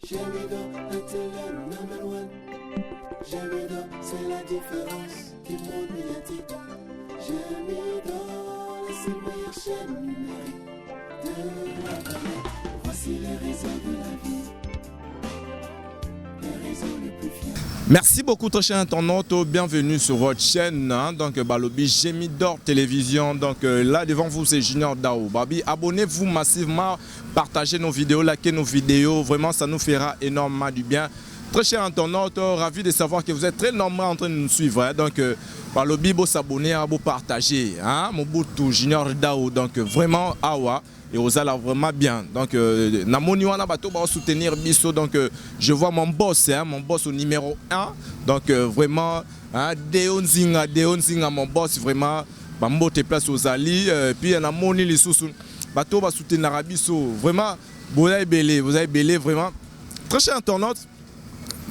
Gémido, la télé number one. Gémido, c'est la différence du monde médiatique. Gémido, c'est la meilleure chaîne numérique de la planète. Voici les réseaux de la vie, les réseaux les plus fiers. Merci beaucoup très chers internautes, bienvenue sur votre chaîne, donc Balobi Gémido Télévision. Donc là devant vous c'est Junior Dao. Babi, abonnez-vous massivement, partagez nos vidéos, likez nos vidéos, vraiment ça nous fera énormément du bien. Très chers internautes, ravi de savoir que vous êtes très nombreux en train de nous suivre. Donc Balobi, vous s'abonner, vous partager, Mobutu Junior Dao, donc vraiment awa. Et aux ala vraiment bien. Donc, Namoni wana bato va soutenir Bisso. Donc, je vois mon boss au numéro 1. Donc, vraiment, Deonzinga, mon boss, vraiment, Bambo te place aux Ali. Puis, Namoni les sous bato va soutenir Bisso. Vraiment, vous avez belé, vraiment. Très cher internaute.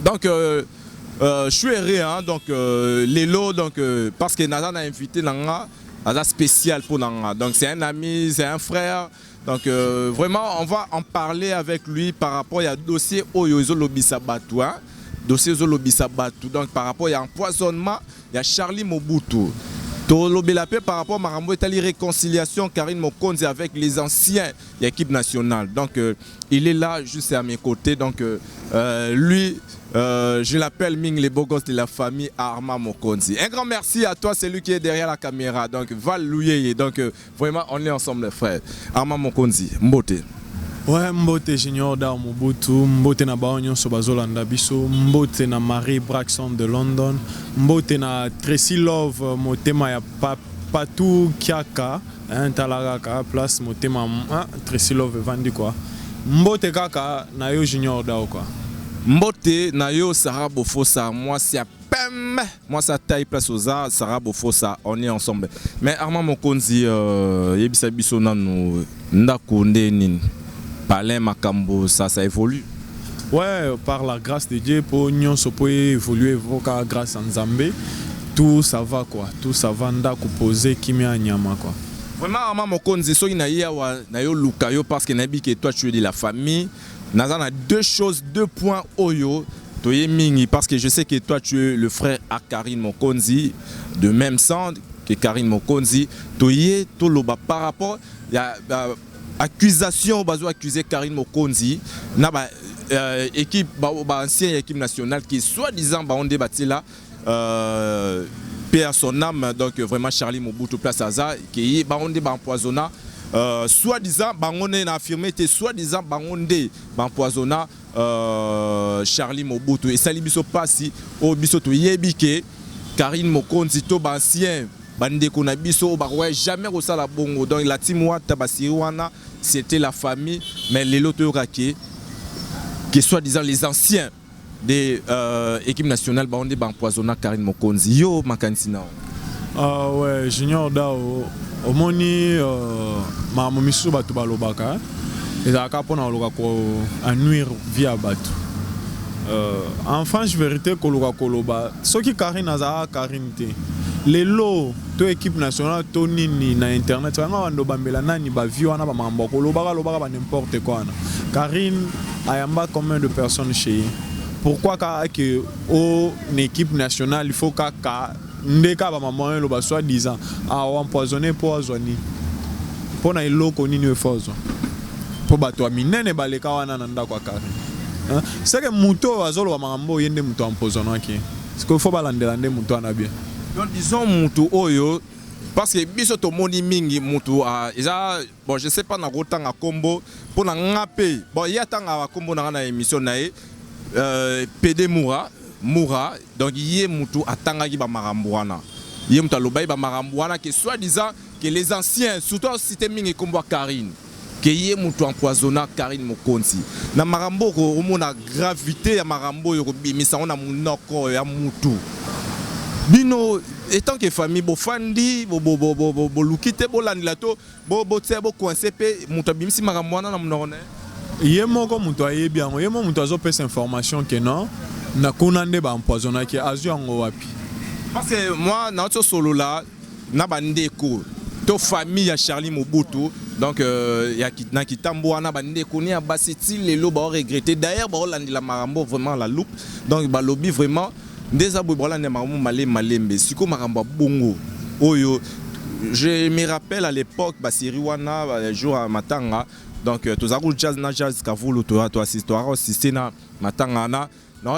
Donc, je suis erré, donc, Lélo, donc, parce que Nathan a invité Nanga. Spécial pour Nanga. Donc c'est un ami, c'est un frère. Donc vraiment on va en parler avec lui par rapport à dossier Oyozo Lobisabatu. Dossier Zolobisabatu. Donc par rapport à empoisonnement, il y a Charlie Mobutu. Tolobelapé par rapport à Marambo Etali réconciliation Karine Mokonzi avec les anciens de l'équipe nationale. Donc il est là juste à mes côtés. Donc lui je l'appelle Ming, les beaux gosses de la famille Arma Mokonzi. Un grand merci à toi, c'est lui qui est derrière la caméra. Donc Val Louyeye. Donc vraiment on est ensemble les frères. Arma Mokonzi, Mbote. Ouais, Mbote Junior Dao Mobutu, Mbote na Baonyo Sobazolanda Biso, Mbote na Marie Braxton de London, Mbote na Tracy Love, Motema ya Patou Kiaka, Talaraka, place Motema, Tracy Love vendu quoi. Mbote kaka na yo Junior Dao quoi. Mbote na yo Sarah Bofosa, moi c'est à Pem, moi ça taille place aux arts, Sarah Bofosa, on est ensemble. Mais Arma Mokonzi, yebisa biso nanu ndakunde nini. Palais Makambo, ça évolue. Ouais, par la grâce de Dieu, pour nous, ça peut évoluer grâce à Nzambé. Tout ça va quoi, tout ça va ndako poser kimia nyama quoi. Vraiment, Arma Mokonzi, so ina yo lukayo parce que nabi que toi tu es de la famille. Nazana deux choses, deux points oyo. Toye mingi parce que je sais que toi tu es le frère à Karine Mokonzi de même sang que Karine Mokonzi. Toye toloba par rapport ya accusation bazo accuser Karine Mokonzi na équipe ancienne équipe nationale qui soi-disant on débattit là paix à son âme, donc vraiment Charlie Mobutu place Aza qui on débat empoisonna soi-disant on a affirmé que soi-disant on débat empoisonna Charlie Mobutu et ça libiso passi au biso to yebike Karine Mokonzi to ancien bande kona biso jamais rosala bongo donc la team wana c'était la famille mais les loto qui soi-disant les anciens des équipes nationales on dit empoisonna Karine Mokonzi yo makansina. Ah ouais, Junior Dao omoni mamomisu batu balobaka ezaka pona loka ko nuire via batu. En franche vérité koloka koloba soki Karine azaa Karine te lelo to équipe nationale to nini na internet nga wando bambela nani ba vio na ba mambo koloba ba n'importe quoi. Karine ayamba combien de personnes chez pourquoi que au équipe nationale il faut ka ndeka ba maman lo ba soi-disant a empoisonné pour azoni pour na iloko nini fozo pour bato minene baleka wana na ndako Karine. C'est que muto azolo ba mambo yende muto empoisonné qui est-ce qu'il faut balandela nde muto na bien. Donc disons mutu oyo parce que biso to moni mingi mutu bon je sais pas na rotanga combo pour na ngape bon yatanga combo na émission nae PD Moura donc yé mutu atanga ki ba marambwana yé mutu alobai ba marambwana que soi-disant que les anciens surtout cité mingi combo Karine que yé mutu empoisonna Karine Mokonzi na marambo ko omona gravité ya marambo yo bimisa ona munoko ya mutu. Bino, étant que famille, bo fandi, bo lukite, bo landilato, bo tsebo coincé pe, mutabimsi maramwana na mnone. Yemoko muto aye bien, yemo muto azo pesa information que non, na kunande ba empoisonné que azu ango wapi. Parce que moi, na autre solo là, na bandeko, to famille ya Charlie Mobutu donc ya na kitambo wana bande koni ya baseti lelo ba regretter d'ailleurs ba landila marambo vraiment la loupe donc ba lobby vraiment des abou ba landila marambo malembe siko maramba bongo oyo je me rappelle à l'époque ba série wana jour à matanga donc tozaku jazz kavulu to assistoire aussi na matanga na non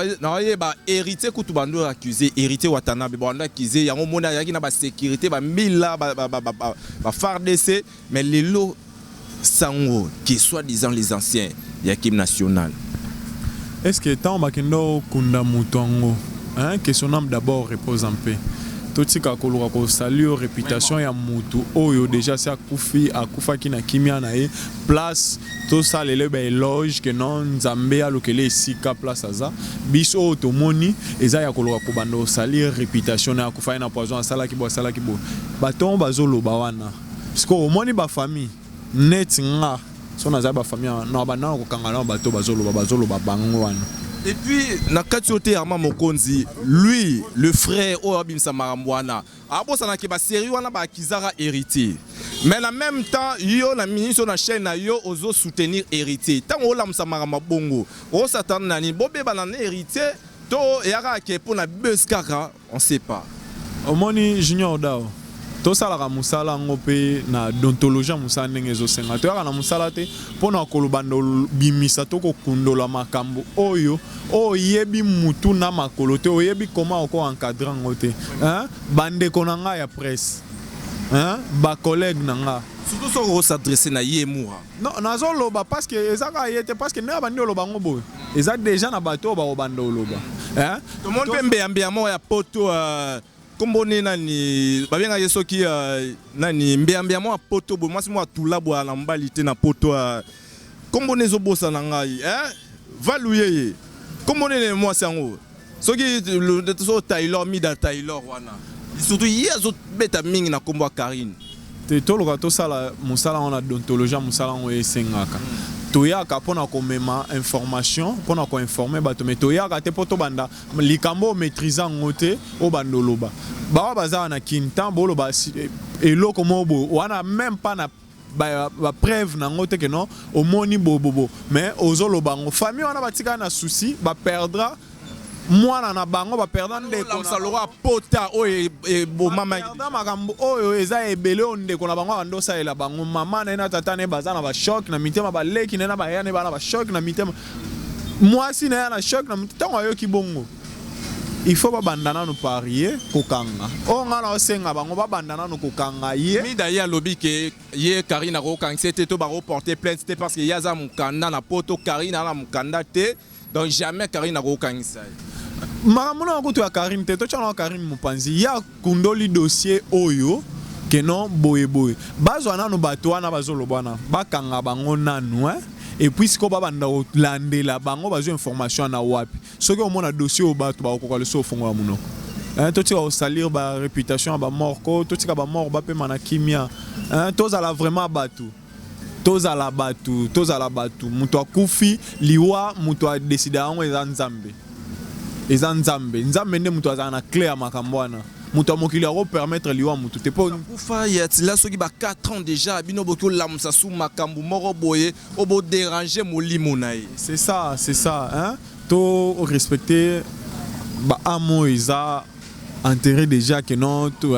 ba héritier kutu bando accusé héritier Watanabe bando accusé yango mona yaki na ba sécurité ba mila ba FARDC mais les lots sango qui soit disant les anciens l'équipe nationale. Est-ce que tant bakendo kunda mutongo hein que son âme d'abord repose en paix. Totika koluka ko saluer réputation ya mutu oyo déjà c'est akufa ki na kimia na e place to salele ba éloge que non nzambe alokele sika place aza biso otomoni eza ya koluka ko bando saluer réputation na akufa na poison sala ki bo baton bazolo ba wana parce que omoni ba famille net nga so na za ba famille na ba na ko kangana bato bazolo ba bango wana. Et puis, Nakatiote Arma Mokonzi, lui, le frère Oabim Samarambouana, Abo Sanakeba série wana ba Kizara héritier. Mais en même temps, yo na ministre na chaîne na yo ozo soutenir héritier. Tant Olam Samaramba Bongo, o Satan nani bobé banane héritier, to yara ke pour na buzz kaka, on sait pas. Omoni Junior Dao. To sala musala ngope na dontologie musala ndenge ezosenga to na musala te pona kolobando bimisa to kokundola makambo oyo oyebi mutu na makolo te oyebi comment oko encadrer ngote hein bande konanga ya presse hein ba collègue nanga surtout so ko s'adresser na yemura non nazo loba parce que ezaka yete parce que ne bandi loba ngobo eza déjà na bato ba obando loba hein tout le monde peut mbeyambia mo ya poto kombone nani babenga yesoki nani mbeyambia mo poto bo mwasi mo atula bo na mbalité na poto kombone zo bosa na ngai valuye kombone ne mwasi yango soki le so Taylor mida Taylor wana surtout yezo beta mingi na kombo Karine te toloka to sala musala on a dontologie musala on esengaka toyaka pona ko mema information pona ko informer bato mais toyaka te poto banda likambo maîtriser ngote o bandoloba ba baza na kinta bolo ba eloko mobo wana même pas na ba preuve na ngote que non au moni bobo mais ozoloba ngo famille wana batika na souci ba perdra mwana na bango ba perdre ndeko na salora pota oyo bo mama makambo oyo eza ebele ondeko na bango ando saela bango mama na tata ne bazana ba choc na mitema ba leki na ba yana ba choc na mitema mwasi na yana choc na mitema yo ki bongo il faut ba bandana no parier kokanga o ngana osenga bango ba bandana no kokanga ye mi d'ailleurs lobby ke ye Karina ro kang c'était to ba reporter plainte c'était parce que yaza mukanda na poto Karina na mukanda te donc jamais Karina ro kang ça. Maramuna ko to ya Karim te to chana Karim Mupanzi ya kundoli dossier oyo que non boye bazo na no bato wana bazolo bana bakanga bango nanu et puis ko babanda landela bango bazo information na wapi soki o mona dossier o bato ba ko le so fongo munoko to tika o salir ba réputation ba mort ko to tika ba mort ba pe mana kimia to za la vraiment batu toza la batu muto akufi liwa muto a décider ngo eza nzambe nde muto azana clair makambo wana muto amokili ako permettre liwa muto te po kufa ya tila soki ba 4 ans déjà bino boko lamsa sou makambo moko boye obo déranger molimo na ye c'est ça hein to respecter ba amo eza intérêt déjà que non tout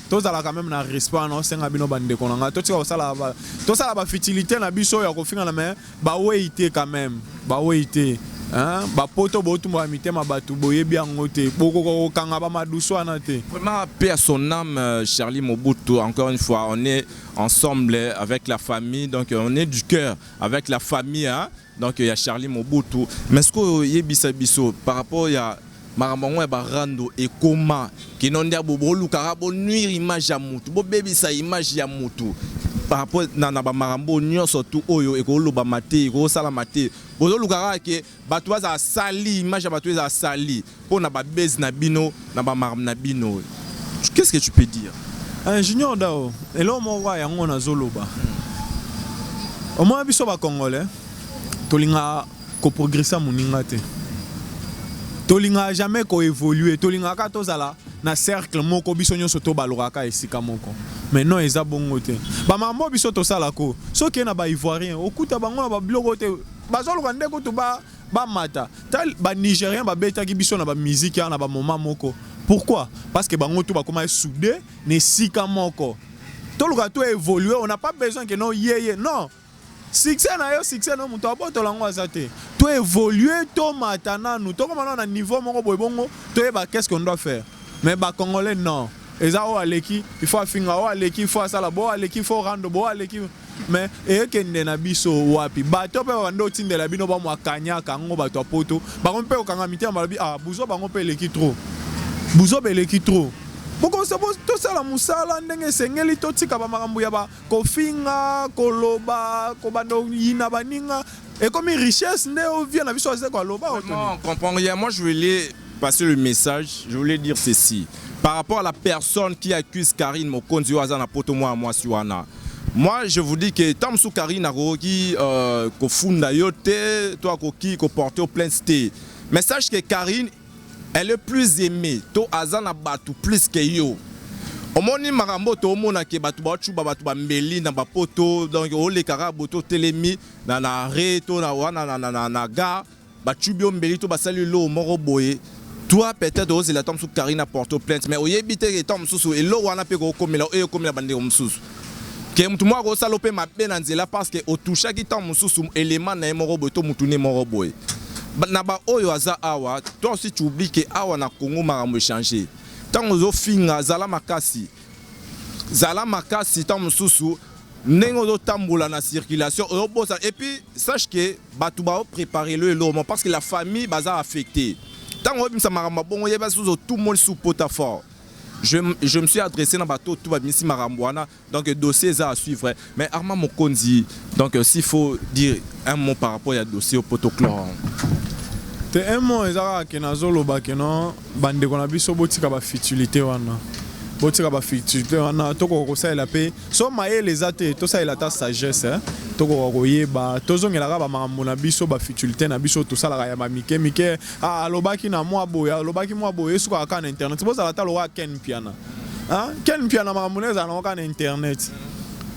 tous à la quand même na respect non senga bino bande konanga to tika osala ba futilité na biso ya ko finga na mais ba weité quand même ba weité hein ba poto botu mo mitema batu boye bien ngote boko kanga ba maduso anate vraiment paix à son âme Charlie Mobutu encore une fois on est ensemble avec la famille donc on est du cœur avec la famille hein donc il y a Charlie Mobutu mais ce que yebisa biso par rapport ya marambo ba rando et comment qui non dia bobo lukara bo nuire image ya mutu bo bebisa image ya mutu par rapport na ba marambo nyonso tout oyo e ko loba mate ko sala mate bo lukara ke bato za sali image ya bato za sali po na ba base na bino na ba maram na bino qu'est-ce que tu peux dire Junior Dao elo mo wa yango na zoloba au moins biso ba congolais tolinga ko progresser moninga te tolinga jamais ko évoluer tolinga ka tozala na cercle moko biso nyonso to baloraka esika moko. Mais non eza bongo te. Ba mambo biso to sala ko. Soki na ba ivoirien okuta bango na ba biloko te. Bazoloka ndeko to ba mata. Tal ba nigérien ba betaki biso na ba musique na ba moment moko. Pourquoi? Parce que bango to ba koma soudé ne sika moko. Tout le tout évoluer, on n'a pas besoin que non yé non. Succès na yo succès no muto aboto lango azate. Tout évoluer to matana nous to comme on a niveau moko boy bongo, to ba qu'est-ce qu'on doit faire. Mais ba congolais non. Eza o aleki, il faut finga o aleki, il faut sala bo aleki, il faut rando bo aleki. Mais et que na biso wapi. Ba to pe bando tinde la bino ba mo kanya kango ba to poto. Ba on pe o kanga miti ba ah buzo ba on pe leki trop. Buzo be leki trop. Pourquoi ça pose tout ça la musala ndenge sengeli to tika ba makambu ya ba kofinga koloba kobando yina baninga et comme richesse nde o vient na biso azeko loba non comprends rien. Moi je voulais passer le message, je voulais dire ceci par rapport à la personne qui accuse Karine Mokonzi Oazana poto moi siwana. Moi je vous dis que tam sou Karine aroki ko funda yote toi ko ki ko porter au plein sté. Mais sache que Karine elle est plus aimée to azana batu plus que yo. Omoni marambo to mona ke batu ba chuba batu ba mbeli na ba poto donc o le kara boto telemi na reto na wana na ga ba chubio mbeli to ba sali lo moro boye. Toi peut-être ose la tombe sous Karine porte plainte mais oyebite ke tombe sous et lo wana pe ko komela e komela bande omsusu. Ke mtu mwa ko salope mabe na nzela parce que o toucha ki tombe sous élément na moro boto mutune moro boye. Naba oyo aza awa, toi aussi tu oublies que awa na Congo marambo changer. Tant ozo finga zala makasi tant mususu nengo zo tambola na circulation et puis sache que batu ba préparer le lomo parce que la famille baza affectée. Tant obimsa marambo bongo yeba sous tout monde sous potafort. Je me suis adressé dans bateau tout va misi marambouana donc le dossier est à suivre mais Armand Mokonzi donc s'il faut dire un mot par rapport au dossier au potochlore. Te un mot ezaka ke nazolo ba ke non bande kona biso botika ba futilité wana. Botika ba futilité wana toko ko sa la paix. So maye les até to sa la ta sagesse hein. Toko ko yeba tozongela ba makambo na biso ba futilité na biso to sala ya mike alobaki na mwa boya alobaki mwa boya suka ka na internet. Bo sala ta lo wa ken piana. Hein? Ken piana makambo na za na ka na internet.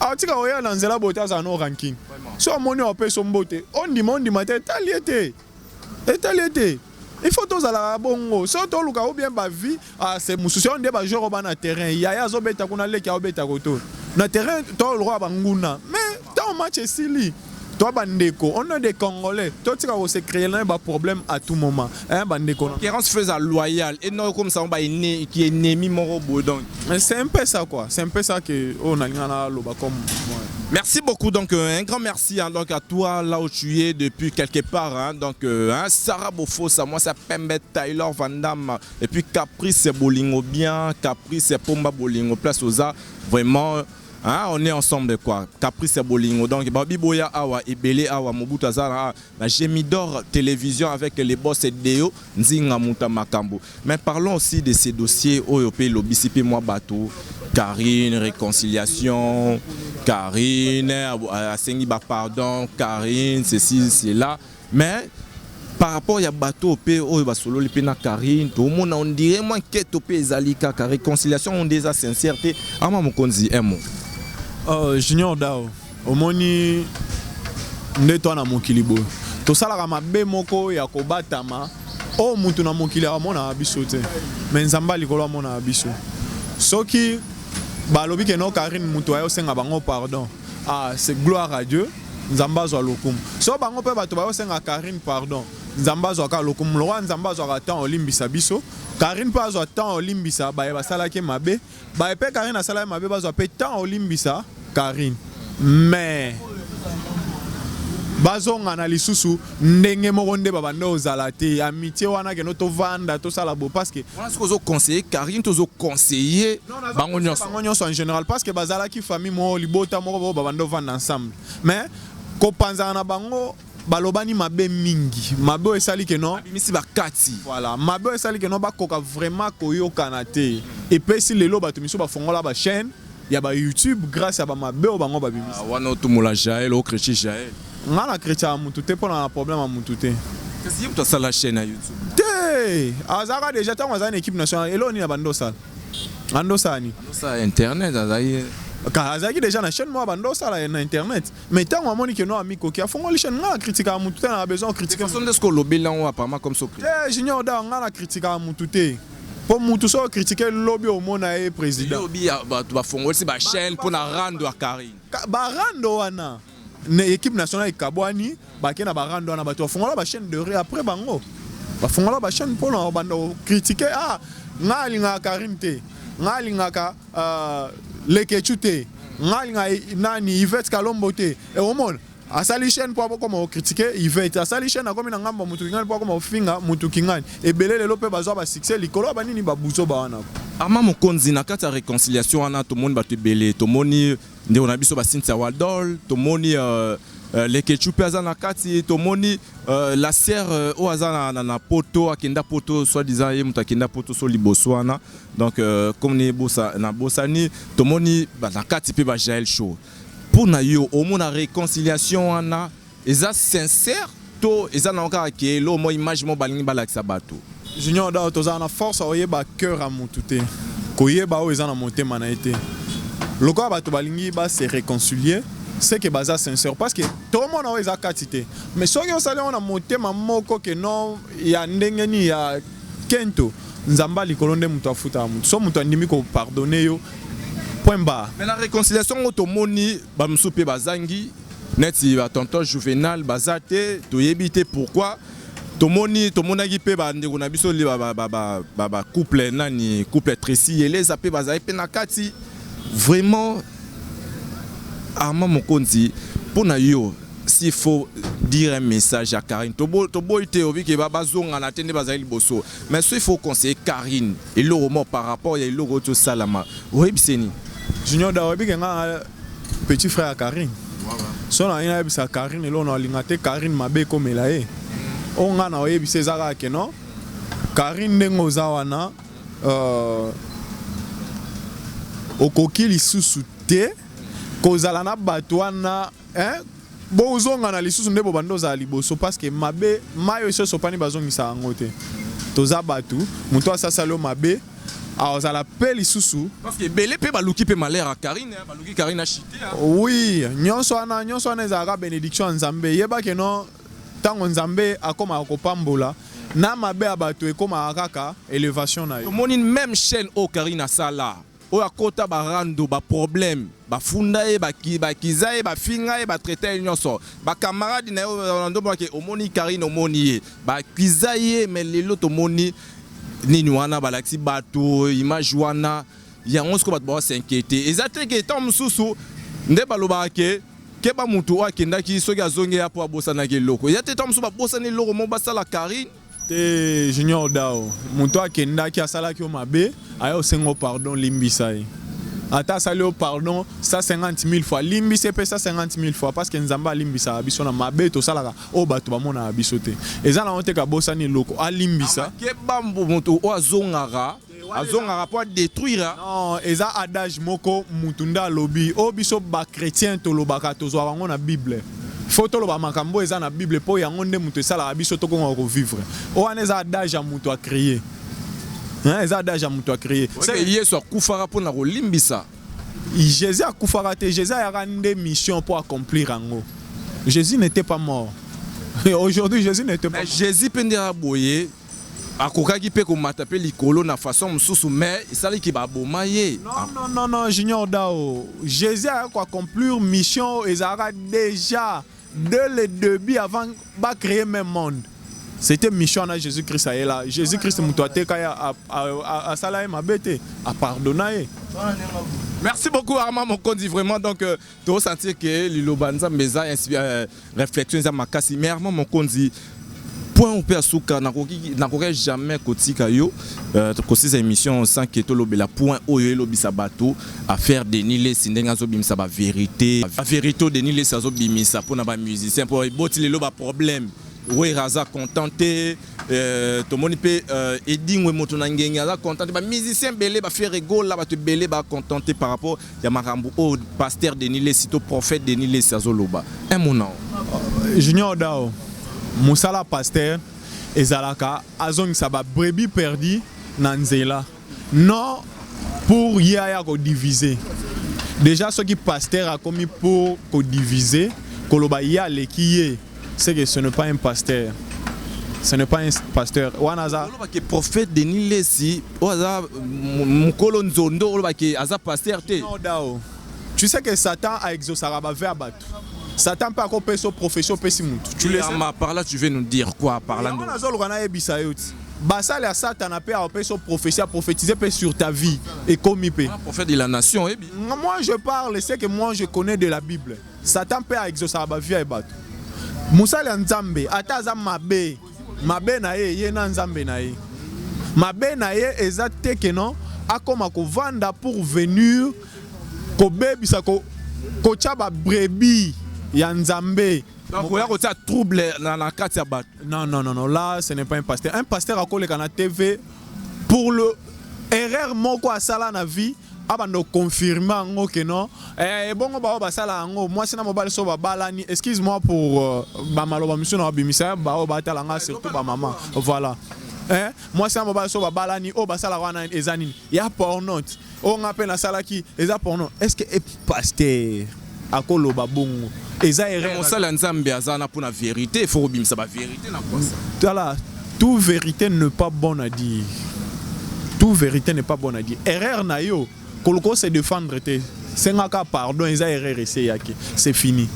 Atika oya na nzela bota za no ranking. So moni o pe so mbote. On dit matin taliete. Étalité. Il faut tous à bongo. Si on luka ou bien ba vie, c'est mususi on débat jouer au na terrain. Ya zo beta kuna leki au beta koto. Na terrain to le roi banguna. Mais dans match sili. Toi bandeko, on a des Congolais. Toi tu vas se créer un problème à tout moment. Hein bandeko. Concurrence faisait loyal et non comme ça on va qui est ennemi morobo donc. Mais c'est un peu ça quoi. C'est un peu ça que on a ngana loba comme. Merci beaucoup, donc un grand merci hein, donc à toi là où tu es depuis quelque part hein, donc Sarah Bofosa, moi c'est Pembe Tyler Van Damme et puis Caprice c'est Bolingo bien, Caprice c'est Pomba Bolingo place aux arts, vraiment hein, on est ensemble de quoi, Caprice c'est Bolingo donc Babi Boya Awa et Belé Awa Mobutu Azara la Gemidor télévision avec les boss et Deo Nzinga Muta Makambo. Mais parlons aussi de ces dossiers OYOP Lobisipi moi bateau Karine, réconciliation, Karine, Asengiba pardon, Karine, ceci, cela. Mais par rapport à bateau, solo na Karine, tout le monde on dirait moins que topé Zalika, réconciliation, on déjà sincérité. Ama Mokonzi, un mot. Junior Dao, au moni, neto na mokilibo. To sala ma be moko ya kobatama, o mutu na mokili amona abiso te. Mais nzamba likolo amona abiso. Soki balobi ke no Karine mutu ayo senga bango pardon. Ah, c'est gloire à Dieu. Nzamba zo lokum. So bango pe bato bayo senga Karine pardon. Nzamba zo ka lokum. Lwa nzamba zo ka temps olimbisa biso. Karine pa zo temps olimbisa ba basala ke mabe. Ba pe Karine asala mabe ba zo pe temps olimbisa Karine. Mais bazonga na lisusu ndenge moko nde babando ozala te amitié wana ke no to vanda to sala bo parce que on a ce qu'on conseiller Karine tozo conseiller bango nyonso en général parce que bazala ki famille mo libota moko babando vanda ensemble mais ko panza na bango balobani mabe mingi mabe esali ke non misi bakati voilà mabe esali ke non bakoka vraiment koyoka te et puis si lelo bato miso bafongola ba chaîne ya ba YouTube grâce à ba mabe o bango babimisi wana to mola Jaël o Créchi Jaël ngana chrétien mutu te pona na problème mutu te Qu'est-ce que tu as la chaîne à YouTube? Azara déjà tant une équipe nationale et là on y a Bandosa. Andosani. Ça internet azaï. Azaki déjà na chaîne moi Bandosa là na internet. Mais tant on moni que non ami ko qui a fond les chaîne na critiquer à mututé na besoin critiquer. Façon de ce que lobby là on apparemment comme ça. Junior da on a critiquer à mututé. Pour mutu so critiquer lobby au monde na président. Lobby ba fond aussi ba chaîne pour na rando à Karine. Ba rando wana. Na équipe nationale Kabwani ba ke na ba rando wana ba to fond la chaîne de ré après bango. Ba fond la chaîne pour na bando critiquer ngali nga Karine te. Ngali nga Lekechute, ngali nani Yvette Kalombo te. Et au monde asali chaîne pour comment critiquer Yvette asali chaîne a comme na ngamba mutu kingani pour comment finga mutu kingani et belé le lope bazo ba succès likolo ba nini ba buzo ba wana. Ama mokonzi na kata réconciliation ana to moni ba te belé to moni nde on a biso ba Cynthia Waldol to moni Lekechute azana kati to moni la sœur o azana na poto akenda poto soit disant ye mutu akenda poto so liboswana donc comme ni bossa na bossani to moni ba na kati pe ba Jaël Show pour na yo au mona réconciliation ana eza sincère to eza na encore ke lo mo image mo balingi balakisa bato Junior da to za na force oye ba cœur à mututé ko ye ba o eza na motema na été loko ba to balingi ba se réconcilier c'est que baza sincère parce que tout le monde a eza katité mais so yo sale on a motema moko que non ya ndenge ni ya kento nzamba likolo nde mutu afuta mutu so mutu andimi ko pardonner yo point bas. Mais la réconciliation automoni ba msupe bazangi neti ba tonton Juvenal bazate to yebite pourquoi tomoni tomonaki pe ba ndeko na biso li ba couple nani couple Tracy et les apé bazai pe na kati vraiment Armand Mokonzi pour na yo s'il faut dire un message à Karine tobo ite obi ke bazonga na tende bazali liboso mais il faut conseiller Karine et le roman par rapport ya le roto salama oui biseni Junior da obi nga petit frère à Karine so na ina bisa Karine lo na lingate Karine mabe comme la e on nga na obi sezara ke non Karine ndengo zawana okoki lisusu te kozala na batwana bozonga na lisusu nde bobando za liboso parce que mabe mayo so sopani bazongisa ngote toza batu muto asasalo mabe azala pe lisusu parce que belé pe baluki pe malheur à Karine baluki Karine a chité oui nyonso ana ezaka bénédiction nzambe yeba ke non tango nzambe akoma kopambola na mabe abatu ekoma kaka élévation na yo moni même chaîne au Karine sala o akota barando ba problème ba funda e ba kiza e ba finga e ba traiter nyonso ba camarade na yo ndo ba ke omoni Karine omoni ba kiza ye mais lelo to moni nini wana balaksi bato image wana ya onsko bato ba s'inquiéter ezate ke tant mususu nde baloba ke ba mutu akendaki soki azonge ya po abosana ke loko ezate tant mususu ba bosana loko mo basala Karine te Junior Dao mutu akendaki asalaki o mabe ayo sengo pardon limbisai ata sali o pardon 150 000 fois limbise pe 150 000 fois parce que nzamba limbisa abiso na mabe to salaka o bato ba mona abiso te eza na onte ka bosani loko a limbisa ke bambo mutu o azongara pour détruire non eza adage moko mutu nda lobi o biso ba chrétien to lobaka to zo bango na bible faut lo ba makambo eza na bible po yango nde mutu sala biso to ko vivre o aneza adage a mutu a créer eza adage a mutu a créer c'est yeso akufara pour na limbisa Jésus a kufara te Jésus a rendu mission pour accomplir ango Jésus n'était pas mort et aujourd'hui Jésus n'était pas mort Jésus pendera boyer akokaki pe ko matape likolo na façon mususu mais sali ki ba boma ye non Junior Dao Jésus a accomplir mission ezara déjà dès le début avant de créer même monde c'était mission à Jésus-Christ là Jésus-Christ mutoate kaya a salaye mabete a pardonner. Merci beaucoup Armand Mokonzi vraiment donc tu sentir que lilobanza meza réflexion za makasi mais Armand Mokonzi point au père souka n'aurait jamais kotika yo kosi émission sans que to lobela point oyo lobisa bato à faire denile sindenga zo bimisa ba vérité la vérité denile ça zo bimisa pour na ba musicien pour boti le ba problème oui raza contenté to moni pe edingwe moto na ngenge aza contenté ba musicien belé ba faire rigole là ba te belé ba contenté par rapport ya makambo au pasteur denile sito prophète denile ça zo loba un moment Junior Dao Moussala pasteur ezalaka azongisa ba brebis perdu na nzela non pour yaya ko diviser déjà ce qui pasteur a commis pour ko diviser koloba ya lekiye c'est que ce n'est pas un pasteur. Ce n'est pas un pasteur. Wanaza. Le prophète Denis Lesi, Oza Mukolo Nzondo, le Aza pasteur. Tu sais que Satan a exaucé à battre. Satan peut accompagner son profession pessimut. Tu le sais. Par là, tu veux nous dire quoi par là? Basal à Satan a pu accompagner son profession, prophétiser sur ta vie et comme il peut. Prophète de la nation, eh bien. Moi je parle, c'est que moi je connais de la Bible. Satan peut exaucer à vie à battre. Moussa Nzambe, Ataza Mabe. Mabe na ye na nzambe na ye. Mabe na ye ezate que non akoma ko vanda pour venir ko bebisa ko chaba brebis ya nzambe. Donc il y a un trouble dans la carte ya bat. Non, là ce n'est pas un pasteur. Un pasteur a collé na TV pour le erreur moko asala na vie. Abando confirmer ngo que non bongo ba sala ngo moi sina mobile so ba balani excuse-moi pour ba maloba mission na bimisa ba o ba talanga surtout ba maman voilà moi sina mobile so ba balani o ba sala wana ezanini ya pornote o ngape na sala ki eza porno est-ce que pasteur akolo ba bongo eza erreur mon sala nzambe azana pour la vérité il faut bimisa ba vérité na quoi ça voilà toute vérité n'est pas bonne à dire toute vérité n'est pas bonne à dire erreur na yo Koloko se défendre, c'est un cas pardon, ils ont erreur c'est fini.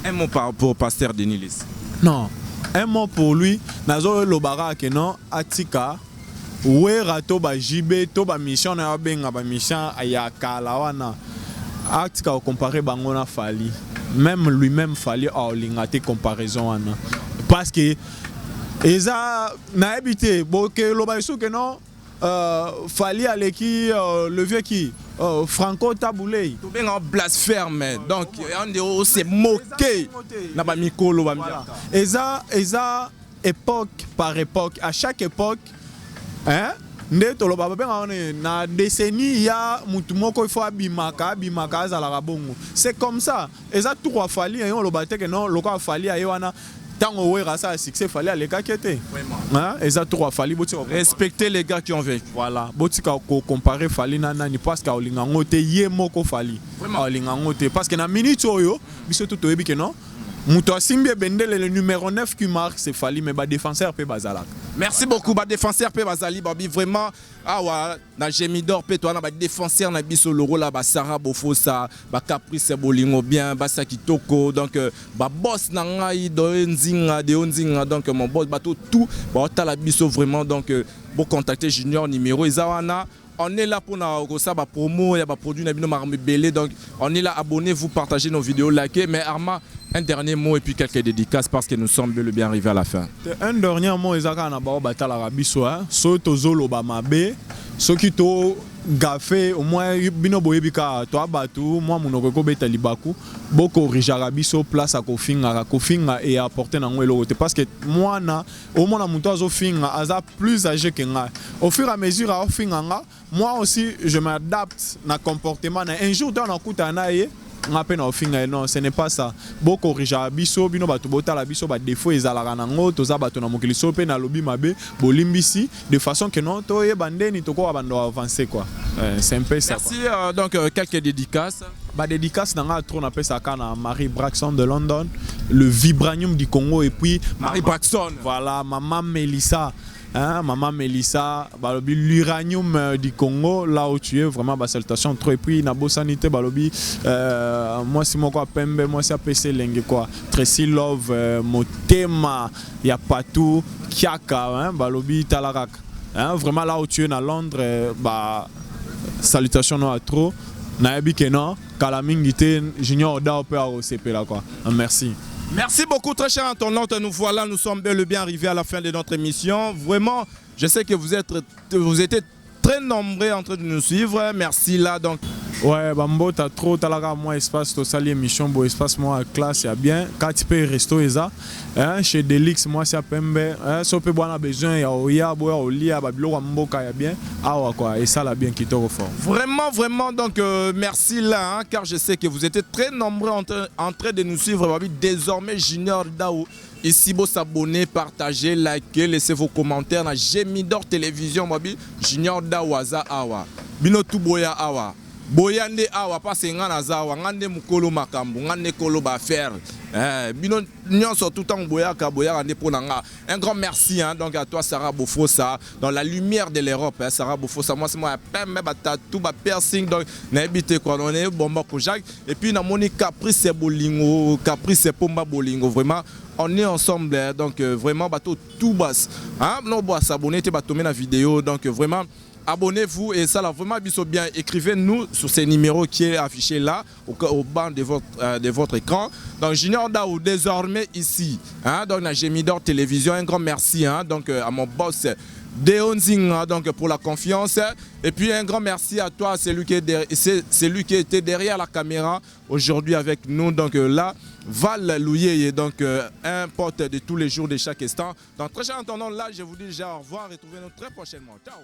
Un mot pour pasteur Denis Lesi. Non, un mot pour lui, nazo lobara que non, atika, ouera toba jibe, toba mission na benga ba mission ayaka lawana. Atika comparé bangona fali, même lui-même fali a lingate comparaison ana. Parce que eza na habité, bon que loba isu que non. Fali Aleki, le vieux qui Franco Taboulé. Tout bien en blasphème, donc on s'est moqué. N'a Mikolo. Eza époque par époque, à chaque époque, hein? Na décennie ya mutumoko il faut bimaka za bongo. C'est comme ça. Eza tout fali on lo batte que non, loko fali ayoana. Tant que ça a succès, il fallait aller caqueter. Respecter les gars qui ont vécu. Voilà. Si on compare Fali Nani, parce qu'il y a un autre Yemoko Fali. Parce que dans la minute, il y a tout le non. Le numéro 9 qui marque, c'est Fali, mais le défenseur peut Bazalak. Merci beaucoup, le défenseur peut Bazali. Vraiment, dans Gemidor, toi, le défenseur, na biso loro là, Sarah Bofosa, Caprice Bolingo bien, Basakitoko, donc, boss Nangai, Doenzinga, Deonzinga, donc, mon boss, bateau tout, la biso vraiment, donc, pour contacter Junior numéro Izawana. On est là pour la promo, il y a des produits, donc on est là, abonnez-vous, partagez nos vidéos, likez. Mais Arma, un dernier mot et puis quelques dédicaces parce que nous sommes bien arrivés à la fin. Un dernier mot, c'est que ceux qui t'ont gafé, au moins, bino boyebika, toi batu, moi mon oko beta libaku, beaucoup rijarabiso place à kofinga et apporter dans le parce que moi na, au moins na muto finga, aza plus âgé que moi. Au fur et à mesure à finga, moi aussi je m'adapte na comportement. Un jour dans un coup d'anaïe. Non, ce n'est pas ça. Beaucoup rija biso bino batu bota la biso ba défaut ezalaka nango toza batu na mokili sope na lobi mabe bolimbisi de façon que non to bandeni to ko bando avancer quoi. C'est un peu ça. Merci donc quelques dédicaces. Ba dédicace nanga trop na pesa kana Marie Braxton de London, le Vibranium du Congo et puis Marie Braxton. Voilà, maman Melissa. Hein, maman Melissa, l'uranium du Congo, là où tu es, vraiment, salutation trop. Et puis, Nabo Sanité, balobi, moi c'est mon quoi, Pembe, moi c'est APC Lengue quoi. Tracy Love, Motema, Yapatu, Kiaka, hein, balobi, Talarak. Hein, vraiment, là où tu es, à Londres, salutation non à trop. Naebi Kenan, Kalamingite, Junior Oda, au CP là quoi. Merci. Merci beaucoup très cher internaute, nous voilà, nous sommes bel et bien arrivés à la fin de notre émission. Vraiment, je sais que vous étiez très nombreux en train de nous suivre. Merci là donc. Ouais, Bambo, t'as trop, t'as là moi espace, t'as sali émission, bon espace moi classe, y a bien. Quand tu peux resto ça, hein, chez Delix, moi c'est à Pembe, hein, si on peut boire besoin, y a Oya, boya Olia, Babilo, Wamboka, y a bien. Ah ouais quoi, et ça là bien qui te refort. Vraiment donc merci là, hein, car je sais que vous étiez très nombreux en train de nous suivre. Désormais Junior Dao, ici, vous s'abonner, partager, liker, laissez vos commentaires. Na Gemidor Télévision, Mobi, Junior Dawaza Awa. Bino Tuboya Awa. Boyande Awa, pas ngana zawa, ngande mukolo makambu, ngande kolo ba faire. Bino nyonso tout temps boyaka boyaka ndeponanga. Un grand merci hein, donc à toi Sarah Bofossa dans la lumière de l'Europe hein, Sarah Bofossa moi c'est moi pembe batatu ba piercing donc na habité quoi on est bomba ko Jacques et puis na moni caprice bolingo caprice pomba bolingo vraiment on est ensemble hein, donc vraiment bateau tout basse hein non bois s'abonner te batomé la vidéo donc vraiment abonnez-vous et ça là vraiment bien. Écrivez-nous sur ces numéros qui est affiché là au bas de votre écran. Donc Junior Daou désormais ici. Hein, donc la Gemidor Télévision, un grand merci hein, donc à mon boss Deonzing hein, donc pour la confiance. Et puis un grand merci à toi, c'est lui qui était derrière la caméra aujourd'hui avec nous. Donc là, Val Louye, donc un pote de tous les jours de chaque instant. Donc très cher entendant là, je vous dis déjà au revoir et retrouvez-nous très prochainement. Ciao.